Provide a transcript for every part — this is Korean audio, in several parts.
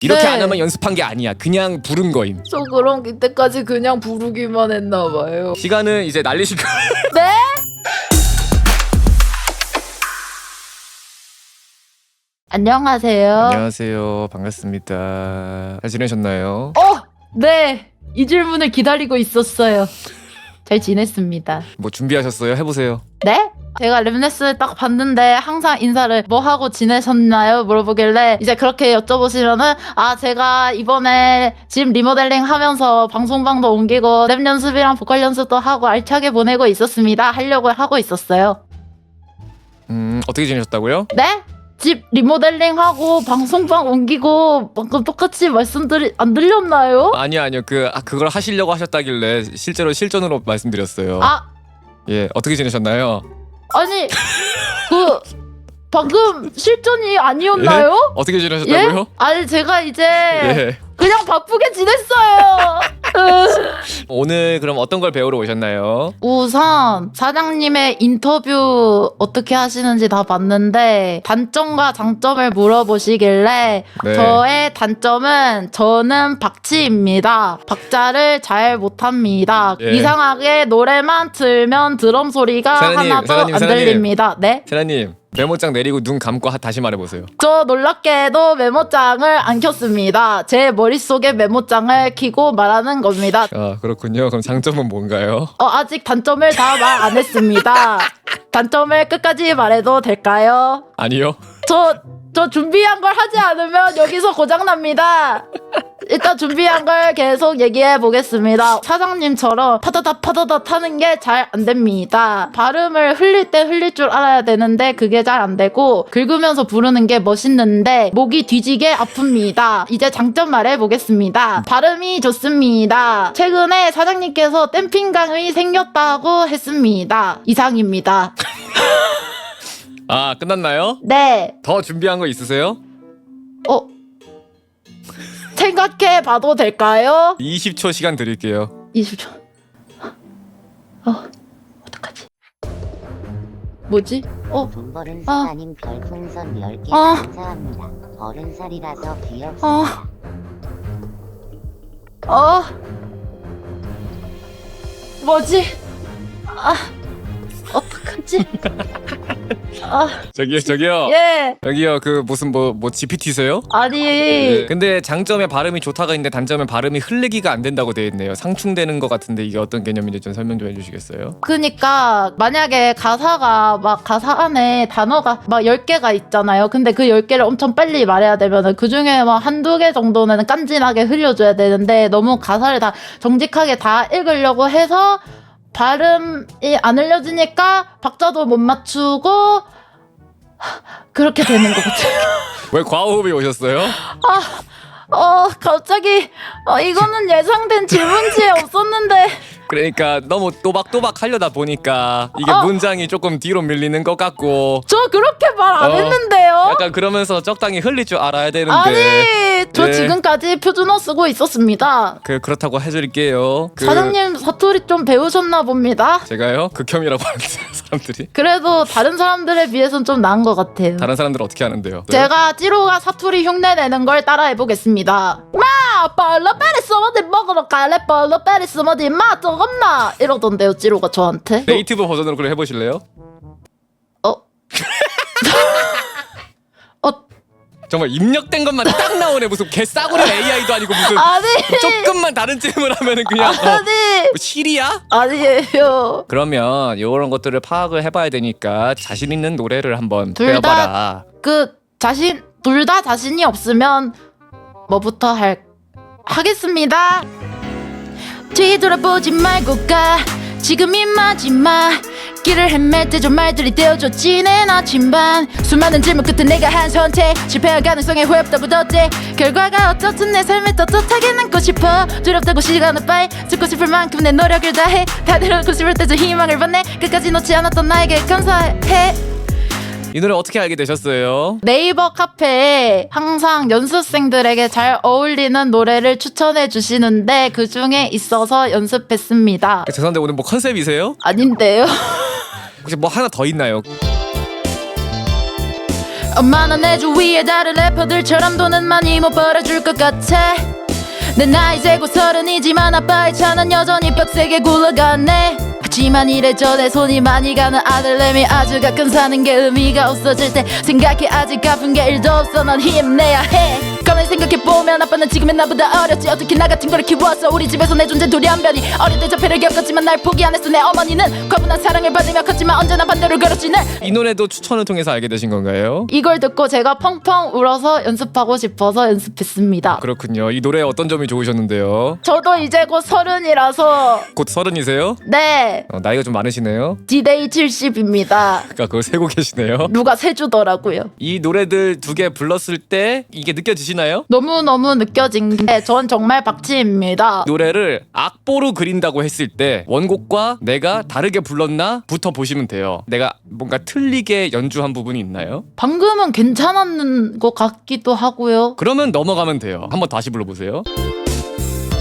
이렇게 네. 안 하면 연습한 게 아니야. 그냥 부른 거임. 저 그럼 이때까지 그냥 부르기만 했나봐요. 시간은 이제 날리시고. 네? 안녕하세요. 안녕하세요. 반갑습니다. 잘 지내셨나요? 네. 이 질문을 기다리고 있었어요. 잘 지냈습니다. 뭐 준비하셨어요? 해보세요. 네? 제가 랩네스를 딱 봤는데 항상 인사를 뭐 하고 지내셨나요? 물어보길래 이제 그렇게 여쭤보시면은 제가 이번에 집 리모델링 하면서 방송방도 옮기고 랩 연습이랑 보컬 연습도 하고 알차게 보내고 있었습니다. 하려고 하고 있었어요. 어떻게 지내셨다고요? 네? 집 리모델링 하고 방송방 옮기고 방금 똑같이 안 들렸나요? 아니요. 그걸 하시려고 하셨다길래 실제로 실전으로 말씀드렸어요. 예, 어떻게 지내셨나요? 아니 방금 실전이 아니었나요? 예? 어떻게 지내셨다고요? 예? 아니 제가 이제 예. 그냥 바쁘게 지냈어요. 오늘 그럼 어떤 걸 배우러 오셨나요? 우선 사장님의 인터뷰 어떻게 하시는지 다 봤는데 단점과 장점을 물어보시길래 네. 저의 단점은 저는 박치입니다. 박자를 잘 못합니다. 예. 이상하게 노래만 틀면 드럼 소리가 사장님, 하나도 사장님, 안 사장님. 들립니다. 네? 세라님 메모장 내리고 눈 감고 다시 말해보세요. 저 놀랍게도 메모장을 안 켰습니다. 제 머릿속에 메모장을 켜고 말하는 겁니다. 아, 그렇군요. 그럼 장점은 뭔가요? 아직 단점을 다 말 안 했습니다. 단점을 끝까지 말해도 될까요? 아니요. 저 준비한 걸 하지 않으면 여기서 고장납니다. 일단 준비한 걸 계속 얘기해 보겠습니다. 사장님처럼 파다닥 하는 게 잘 안 됩니다. 발음을 흘릴 때 흘릴 줄 알아야 되는데 그게 잘 안 되고 긁으면서 부르는 게 멋있는데 목이 뒤지게 아픕니다. 이제 장점 말해 보겠습니다. 발음이 좋습니다. 최근에 사장님께서 댐핑감이 생겼다고 했습니다. 이상입니다. 아, 끝났나요? 네. 더 준비한 거 있으세요? 생각해 봐도 될까요? 20초 시간 드릴게요. 20초. 어떡하지? 뭐지? 돈 버는 사장님 별풍선 10개 아. 감사합니다. 30살이라서 귀엽습니다. 뭐지? 어떡하지? 저기요. 예. 여기요. 그 무슨 뭐 GPT세요? 아니. 네. 근데 장점에 발음이 좋다가 있는데 단점에 발음이 흘리기가 안 된다고 돼 있네요. 상충되는 것 같은데 이게 어떤 개념인지 좀 설명 좀 해주시겠어요? 그니까 만약에 가사 안에 단어가 막 10개가 있잖아요. 근데 그 10개를 엄청 빨리 말해야 되면은 그중에 막 한두 개 정도는 깐진하게 흘려줘야 되는데 너무 가사를 다 정직하게 다 읽으려고 해서 발음이 안 흘려지니까 박자도 못 맞추고 그렇게 되는 것 같아요. 왜 과호흡이 오셨어요? 갑자기 이거는 예상된 질문지에 없었는데 그러니까 너무 또박또박 하려다 보니까 이게 문장이 조금 뒤로 밀리는 것 같고 저 그렇게 말 안 했는데요? 약간 그러면서 적당히 흘릴 줄 알아야 되는데 아니 저 네. 지금까지 표준어 쓰고 있었습니다. 그렇다고 해드릴게요. 사장님 사투리 좀 배우셨나 봅니다. 제가요? 극혐이라고 하는데 사람들이 그래도 다른 사람들에 비해서는 좀 나은 것 같아요. 다른 사람들은 어떻게 하는데요? 제가 찌로가 사투리 흉내 내는 걸 따라해보겠습니다. 벌러베리 스머디 먹으러 갈래? 벌러베리 스머디 맛 조금나 이러던데요 찌로가 저한테. 네이티브 버전으로 그럼 해보실래요? 정말 입력된 것만 딱 나오네. 무슨 개싸구려 AI도 아니고 무슨 아니 조금만 다른 질문을 하면은 그냥 아니 뭐 실이야? 아니에요. 그러면 이런 것들을 파악을 해봐야 되니까 자신 있는 노래를 한번 둘 다- 배워봐라. 둘 다 자신이 없으면 뭐부터 하겠습니다. 뒤돌아보지 말고 가. 지금이 마지막 길을 헤맬 때 좀 말들이 되어줘. 지낸 아침반 수많은 질문 끝에 내가 한 선택. 실패할 가능성에 후회없다고 덧대. 결과가 어떻든 내 삶을 떳떳하게 남고 싶어. 두렵다고 시간을 빨리 듣고 싶을 만큼 내 노력을 다해. 다들 웃고 싶을 때 저 희망을 받네. 끝까지 놓지 않았던 나에게 감사해. 이 노래 어떻게 알게 되셨어요? 네이버 카페에 항상 연습생들에게 잘 어울리는 노래를 추천해 주시는데 그 중에 있어서 연습했습니다. 죄송한데 오늘 뭐 컨셉이세요? 아닌데요? 혹시 뭐 하나 더 있나요? 엄마는 내 주위에 다른 래퍼들처럼 돈은 많이 못 벌어줄 것 같아. 내 나이 이제 곧 30이지만 아빠의 차는 여전히 빡세게 굴러가네. 하지만 이래저래 손이 많이 가는 아들내미 아주 가끔 사는 게 의미가 없어질 때 생각해 아직 갚은 게 1도 없어. 넌 힘내야 해. 가만히 생각해보면 아빠는 지금의 나보다 어렸지. 어떻게 나 같은 걸 키웠어. 우리 집에서 내 존재 돌연변이. 어릴 때 자폐를 겪었지만 날 포기 안 했어. 내 어머니는 과분한 사랑을 받으며 컸지만 언제나 반대로 걸었지 늘. 이 노래도 추천을 통해서 알게 되신 건가요? 이걸 듣고 제가 펑펑 울어서 연습하고 싶어서 연습했습니다. 그렇군요. 이 노래 어떤 점이 좋으셨는데요? 저도 이제 곧 30이라서. 곧 30이세요? 네, 나이가 좀 많으시네요. D-Day 70입니다. 그러니까 그걸 세고 계시네요. 누가 세주더라고요. 이 노래들 두 개 불렀을 때 이게 느껴지시나요? 너무너무 느껴진 게 전 정말 박치입니다. 노래를 악보로 그린다고 했을 때 원곡과 내가 다르게 불렀나 부터 보시면 돼요. 내가 뭔가 틀리게 연주한 부분이 있나요? 방금은 괜찮았는 것 같기도 하고요. 그러면 넘어가면 돼요. 한번 다시 불러보세요.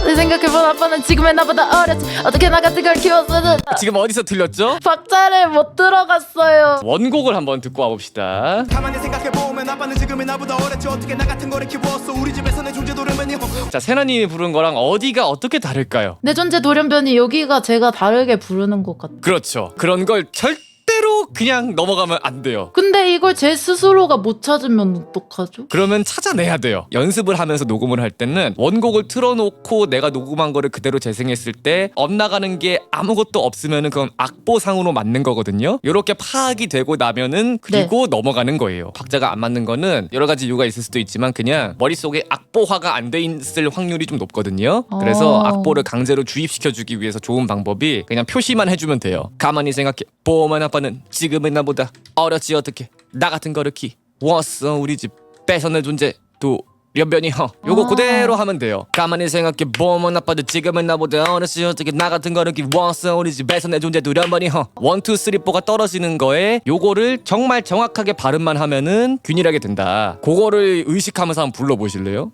생각해보면 아빠는 지금의 나보다 어렸지. 어떻게 나 같은 걸 키웠어도 지금 어디서 틀렸죠? 박자를 못 들어갔어요. 원곡을 한번 듣고 와봅시다. 가만히 생각해보면 아빠는 지금의 나보다 어렸지. 어떻게 나 같은 거를 키웠어. 우리 집에서 내 존재 도르면이 자, 세나님이 부른 거랑 어디가 어떻게 다를까요? 내 존재 돌연변이 여기가 제가 다르게 부르는 것 같아요. 그렇죠. 그런 걸 절대로 그냥 넘어가면 안 돼요. 근데 이걸 제 스스로가 못 찾으면 어떡하죠? 그러면 찾아내야 돼요. 연습을 하면서 녹음을 할 때는 원곡을 틀어놓고 내가 녹음한 거를 그대로 재생했을 때 엇나가는 게 아무것도 없으면은 그건 악보상으로 맞는 거거든요. 이렇게 파악이 되고 나면은 그리고 넘어가는 거예요. 박자가 안 맞는 거는 여러 가지 이유가 있을 수도 있지만 그냥 머릿속에 악보화가 안 돼 있을 확률이 좀 높거든요. 그래서 악보를 강제로 주입시켜주기 위해서 좋은 방법이 그냥 표시만 해주면 돼요. 가만히 생각해 보면 아빠는 지금의 나보다 어렸지. 어떻게 나 같은 거를 키웠어. 우리 집 뺏어내 존재 또 연변이 요거 그대로 하면 돼요. 가만히 생각해 보면 아빠도 지금은 나보다 어렸지. 어떻게 나 같은 거를 키웠어. 우리 집에서 내 존재 두련번이 1, 2, 3, 4가 떨어지는 거에 요거를 정말 정확하게 발음만 하면은 균일하게 된다. 그거를 의식하면서 한번 불러보실래요?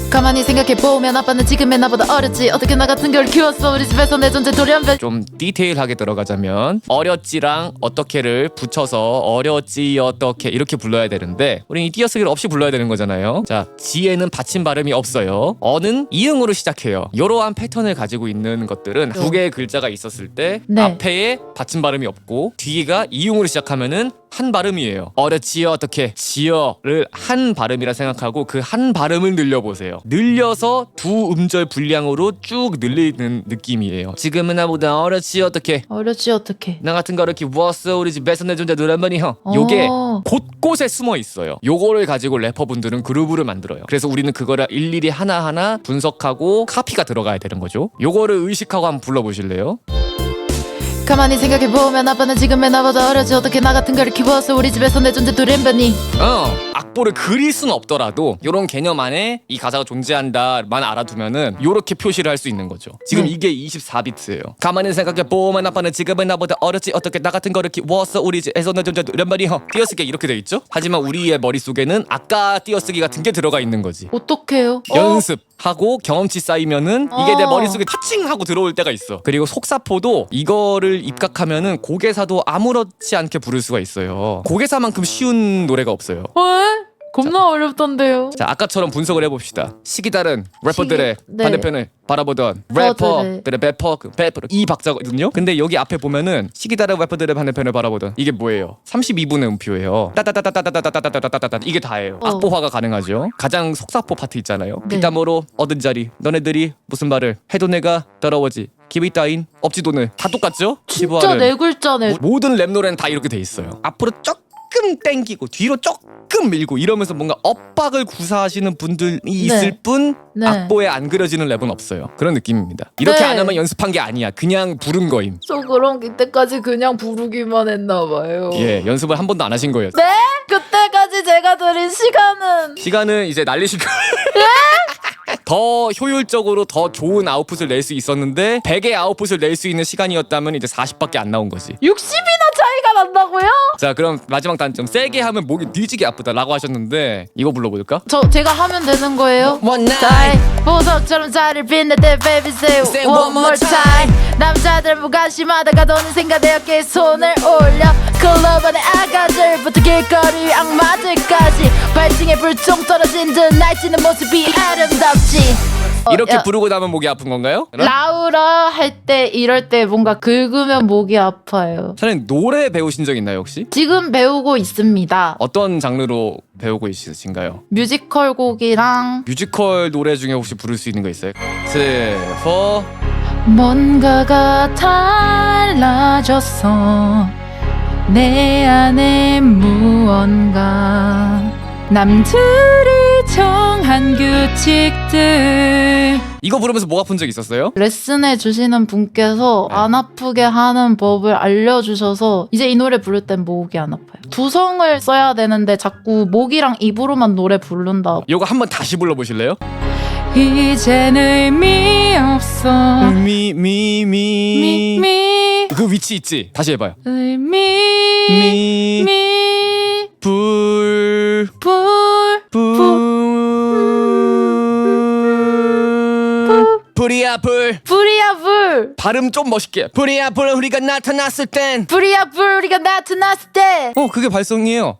가만히 생각해보면 아빠는 지금의 나보다 어렸지. 어떻게 나 같은 걸 키웠어. 우리 집에서 내 존재 돌연변. 좀 디테일하게 들어가자면 어렸지랑 어떻게를 붙여서 어렸지 어떻게 이렇게 불러야 되는데 우린 이 띄어쓰기를 없이 불러야 되는 거잖아요. 자, 지에는 받침 발음이 없어요. 어는 이응으로 시작해요. 이러한 패턴을 가지고 있는 것들은 두 개의 글자가 있었을 때 네. 앞에에 받침 발음이 없고 뒤가 이응으로 시작하면은 한 발음이에요. 어렸지요 어떻게 지어를 한 발음이라 생각하고 그 한 발음을 늘려보세요. 늘려서 두 음절 분량으로 쭉 늘리는 느낌이에요. 지금은 나보다 어렸지 어떻게 어렸지 어떻게. 나 같은 거를 키웠어. 우리 집에서 내 존재 노란번이 요게 곳곳에 숨어 있어요. 요거를 가지고 래퍼분들은 그루브를 만들어요. 그래서 우리는 그거를 일일이 하나하나 분석하고 카피가 들어가야 되는 거죠. 요거를 의식하고 한번 불러보실래요? 가만히 생각해보면 아빠는 지금의 나보다 어렸지. 어떻게 나 같은 걸 키웠어. 우리 집에서 내 존재 돌연변이. 악보를 그릴 수는 없더라도 요런 개념 안에 이 가사가 존재한다만 알아두면은 요렇게 표시를 할 수 있는 거죠. 지금 이게 24비트예요. 가만히 생각해보면 아빠는 지금의 나보다 어렸지. 어떻게 나 같은 거를 키웠어. 우리 집에서 내 존재 돌연변이 띄어쓰기 이렇게 돼 있죠. 하지만 우리의 머릿속에는 아까 띄어쓰기 같은 게 들어가 있는 거지. 어떡해요? 연습하고 경험치 쌓이면은 이게 내 머릿속에 파칭하고 들어올 때가 있어. 그리고 속사포도 이거를 입각하면은 고개사도 아무렇지 않게 부를 수가 있어요. 고개사만큼 쉬운 노래가 없어요. 왜? 겁나 어렵던데요. 자, 아까처럼 분석을 해봅시다. 시기 다른 래퍼들의 네. 반대편을 바라보던 래퍼들의 배퍼 이 박자거든요. 근데 여기 앞에 보면은 시기 다른 래퍼들의 반대편을 바라보던 이게 뭐예요? 32분의 음표예요. 따따따따따따따따따따따따 이게 다예요. 악보화가 가능하죠. 가장 속사포 파트 있잖아요. 네. 뒷담으로 얻은 자리 너네들이 무슨 말을 해도 내가 더러워지 기비 따윈 없지도는 다 똑같죠? 진짜 시부하는. 네 글자네. 모든 랩 노래는 다 이렇게 돼 있어요. 앞으로 조금 땡기고 뒤로 조금 밀고 이러면서 뭔가 엇박을 구사하시는 분들이 있을 뿐 네. 악보에 안 그려지는 랩은 없어요. 그런 느낌입니다. 이렇게 네. 안 하면 연습한 게 아니야. 그냥 부른 거임. 저 그럼 그때까지 그냥 부르기만 했나봐요. 예, 연습을 한 번도 안 하신 거예요. 네? 그때까지 제가 드린 시간은 시간은 이제 날리실 거예요. 더 효율적으로 더 좋은 아웃풋을 낼 수 있었는데 100의 아웃풋을 낼 수 있는 시간이었다면 이제 40밖에 안 나온 거지. 60이나 차이가 난다고요? 자 그럼 마지막 단점 세게 하면 목이 뒤지게 아프다라고 하셨는데 이거 불러볼까? 제가 하면 되는 거예요? One night. Die. 보석처럼 자리를 빛내대 baby say one more time. 남자들 무관심하다가 너는 생각에 어깨에 손을 올려 클럽 안에 아가들부터 길거리 악마들까지 발등에 불똥 떨어진 듯 날뛰는 모습이 아름답지. 이렇게 야, 부르고 나면 목이 아픈 건가요? 라우라 할 때 이럴 때 뭔가 긁으면 목이 아파요. 선생님 노래 배우신 적 있나요 혹시? 지금 배우고 있습니다. 어떤 장르로 배우고 있으신가요? 뮤지컬 곡이랑 뮤지컬 노래 중에 혹시 부를 수 있는 거 있어요? 3, 4 뭔가가 달라졌어 내 안에 무언가 남들이 정한 규칙들 이거 부르면서 목 아픈 적 있었어요? 레슨해 주시는 분께서 네. 안 아프게 하는 법을 알려주셔서 이제 이 노래 부를 땐 목이 안 아파요. 두성을 써야 되는데 자꾸 목이랑 입으로만 노래 부른다. 이거 한번 다시 불러보실래요? 이젠 의미 없어 미미미 그 위치 있지? 다시 해봐요 의미 불 불이야 불 불이야 불 발음 좀 멋있게 불이야 불 우리가 나타났을 땐 불이야 불 우리가 나타났을 때 그게 발성이에요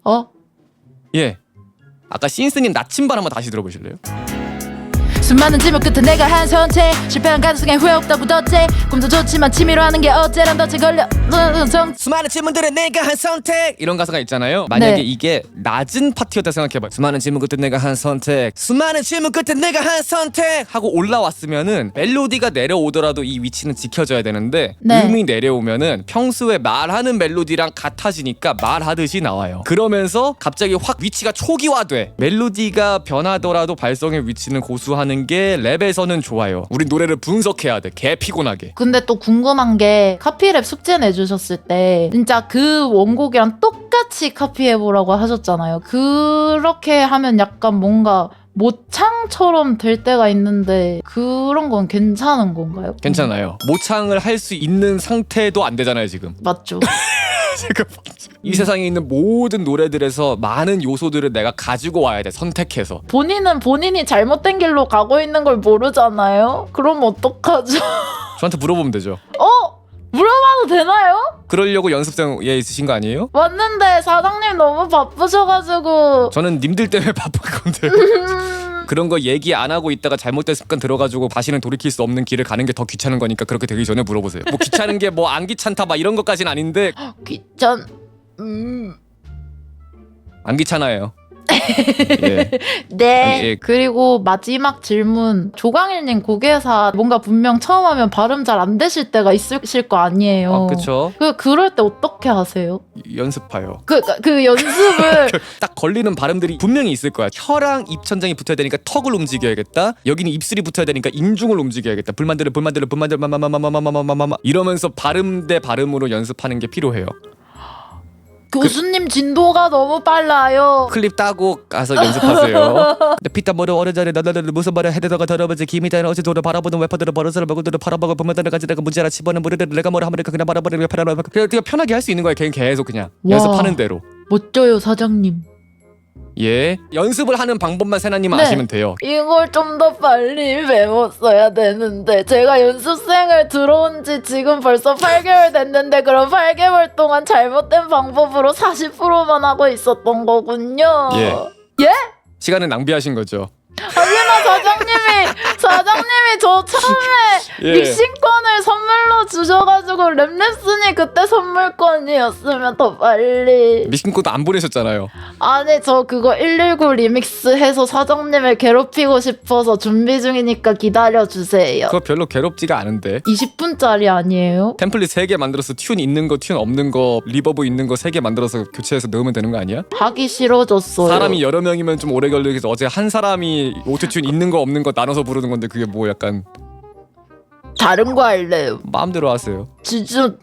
어? 예 아까 신스님 나침반 한번 다시 들어보실래요? 수많은 질문 끝에 내가 한 선택 실패한 가능성에 후회 없다고 덧대 꿈도 좋지만 취미로 하는 게 어째란 덫에 걸려 수많은 질문들에 내가 한 선택 이런 가사가 있잖아요 만약에 네. 이게 낮은 파트였다 생각해봐요 수많은 질문 끝에 내가 한 선택 수많은 질문 끝에 내가 한 선택 하고 올라왔으면은 멜로디가 내려오더라도 이 위치는 지켜져야 되는데 네. 음이 내려오면은 평소에 말하는 멜로디랑 같아지니까 말하듯이 나와요 그러면서 갑자기 확 위치가 초기화돼 멜로디가 변하더라도 발성의 위치는 고수하는 게 랩에서는 좋아요 우리 노래를 분석해야 돼 개 피곤하게 근데 또 궁금한 게 카피랩 숙제 내주셨을 때 진짜 그 원곡이랑 똑같이 카피해보라고 하셨잖아요. 그렇게 하면 약간 뭔가 모창처럼 될 때가 있는데 그런 건 괜찮은 건가요? 괜찮아요 모창을 할 수 있는 상태도 안 되잖아요 지금 맞죠. 이 세상에 있는 모든 노래들에서 많은 요소들을 내가 가지고 와야 돼 선택해서 본인은 본인이 잘못된 길로 가고 있는 걸 모르잖아요. 그럼 어떡하죠? 저한테 물어보면 되죠 물어봐도 되나요? 그러려고 연습생에 있으신 거 아니에요? 맞는데 사장님 너무 바쁘셔가지고 저는 님들 때문에 바쁜 건데요 그런 거 얘기 안 하고 있다가 잘못된 습관 들어가지고 다시는 돌이킬 수 없는 길을 가는 게 더 귀찮은 거니까 그렇게 되기 전에 물어보세요 뭐 귀찮은 게 뭐 안 귀찮다 막 이런 것까지는 아닌데 안 귀찮아요 예. 네. 아니, 예. 그리고 마지막 질문. 조광일님 고개사 뭔가 분명 처음 하면 발음 잘 안 되실 때가 있으실 거 아니에요. 그쵸 그럴 때 어떻게 하세요? 연습해요 그 연습을 딱 걸리는 발음들이 분명히 있을 거야 혀랑 입천장이 붙어야 되니까 턱을 움직여야겠다 여기는 입술이 붙어야 되니까 인중을 움직여야겠다 불만들을 마마마마마마마마마마마마 이러면서 발음 대 발음으로 연습하는 게 필요해요 교수님 진도가 너무 빨라요. 클립 따고 가서 연습하세요 피타 머리 어려자리 나나를 무슨 말을 해대다가 더러워지 김이 되는 어제 돌을 바라보는 웨퍼들을 버릇을 먹고들을 바라보고 보면들을 가지 내가 문제라 치버는 무리를 내가 뭐라 하니까 그냥 바라보는 왜 편하라 그냥 편하게 할 수 있는 거야 계속 그냥 와. 연습하는 대로 멋져요 사장님. 예 연습을 하는 방법만 세나님은 네. 아시면 돼요 이걸 좀 더 빨리 배웠어야 되는데 제가 연습생을 들어온 지 지금 벌써 8개월 됐는데 그럼 8개월 동안 잘못된 방법으로 40%만 하고 있었던 거군요. 예. 예? 시간을 낭비하신 거죠 하지만 사장님이 저 처음에 예. 믹싱권을 선물로 주셔가지고 랩랩슨이 그때 선물권이었으면 더 빨리. 미신코도 안 보내셨잖아요 아니 저 그거 119 리믹스 해서 사장님을 괴롭히고 싶어서 준비 중이니까 기다려주세요. 그거 별로 괴롭지가 않은데 20분짜리 아니에요? 템플릿 3개 만들어서 튠 있는 거 튠 없는 거 리버브 있는 거 3개 만들어서 교체해서 넣으면 되는 거 아니야? 하기 싫어졌어요. 사람이 여러 명이면 좀 오래 걸리겠어 어제 한 사람이 오토튠 있는 거 없는 거 나눠서 부르는 건데 그게 뭐 약간 다른 거 할래요. 마음대로 하세요 진짜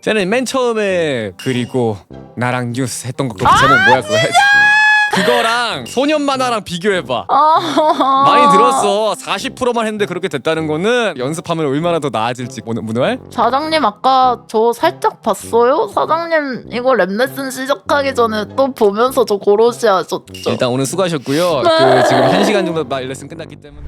쟤는 맨 처음에 그리고 나랑 뉴스 했던 거 그 제목 뭐야 그거 그거랑 소년 만화랑 비교해봐. 아, 많이 들었어. 40%만 했는데 그렇게 됐다는 거는 연습하면 얼마나 더 나아질지. 문호알? 사장님 아까 저 살짝 봤어요? 사장님 이거 랩 레슨 시작하기 전에 또 보면서 저 고로시 하셨죠? 일단 오늘 수고하셨고요. 네. 지금 1시간 정도 레슨 끝났기 때문에.